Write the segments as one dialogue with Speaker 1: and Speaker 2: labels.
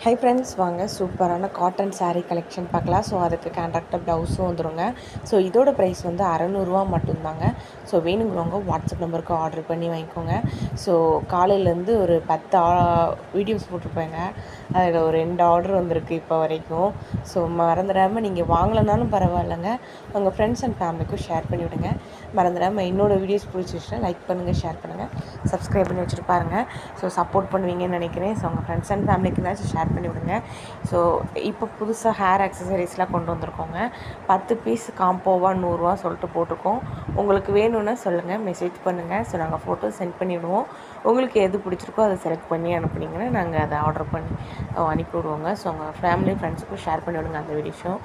Speaker 1: Hi friends, வாங்க சூப்பரான cotton saree collection பார்க்கலாம். ஸோ அதுக்கு கான்ட்ராக்டாக ப்ளவுஸும் வந்துடுங்க. ஸோ இதோட ப்ரைஸ் வந்து ரூ. 600 மட்டும்தாங்க. ஸோ வேணுங்கிறவங்க வாட்ஸ்அப் நம்பருக்கு ஆர்டர் பண்ணி வாங்கிக்கோங்க. ஸோ காலையிலேருந்து ஒரு 10 வீடியோஸ் போட்டிருப்பேங்க. அதில் ஒரு 2 ஆர்டர் வந்திருக்கு இப்போ வரைக்கும். ஸோ மறந்துடாமல் நீங்கள் வாங்கலைனாலும் பரவாயில்லைங்க, உங்கள் ஃப்ரெண்ட்ஸ் அண்ட் ஃபேமிலிக்கும் ஷேர் பண்ணி விடுங்க. மறந்துடாமல் என்னோடய வீடியோஸ் பிடிச்சிச்சுன்னா லைக் பண்ணுங்கள், ஷேர் பண்ணுங்கள், சப்ஸ்கிரைப் பண்ணி வச்சுட்டு பாருங்கள். ஸோ சப்போர்ட் பண்ணுவீங்கன்னு நினைக்கிறேன். ஸோ உங்கள் ஃப்ரெண்ட்ஸ் அண்ட் ஃபேமிலிக்கு ஏதாச்சும் ஷேர் பண்ணி விடுங்க. ஸோ இப்போ புதுசாக ஹேர் அக்சசரிஸ்லாம் கொண்டு வந்திருக்கோங்க. 10 பீஸ் காம்போவாக ரூ. 100 சொல்லிட்டு போட்டிருக்கோம். உங்களுக்கு வேணும்னா சொல்லுங்கள், மெசேஜ் பண்ணுங்கள். ஸோ நாங்கள் ஃபோட்டோ சென்ட் பண்ணிவிடுவோம். உங்களுக்கு எது பிடிச்சிருக்கோ அதை செலக்ட் பண்ணி அனுப்புனீங்கன்னா நாங்கள் அதை ஆர்டர் பண்ணி அனுப்பி விடுவோங்க. ஸோ உங்கள் ஃபேமிலி ஃப்ரெண்ட்ஸுக்கும் ஷேர் பண்ணி விடுங்க அந்த வீடியோஸும்.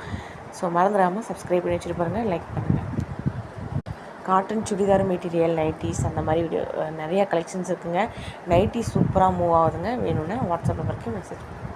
Speaker 1: ஸோ மறந்துடாமல் சப்ஸ்கிரைப் பண்ணி வச்சுட்டு பாருங்கள், லைக் பண்ணுங்கள். காட்டன் சுடிதார் மெட்டீரியல், நைட்டிஸ், அந்த மாதிரி வீடியோ நிறையா கலெக்ஷன்ஸ் இருக்குதுங்க. நைட்டி சூப்பராக மூவ் ஆகுதுங்க. வேணும்னா வாட்ஸ்அப் நம்பருக்கு மெசேஜ் பண்ணுங்கள்.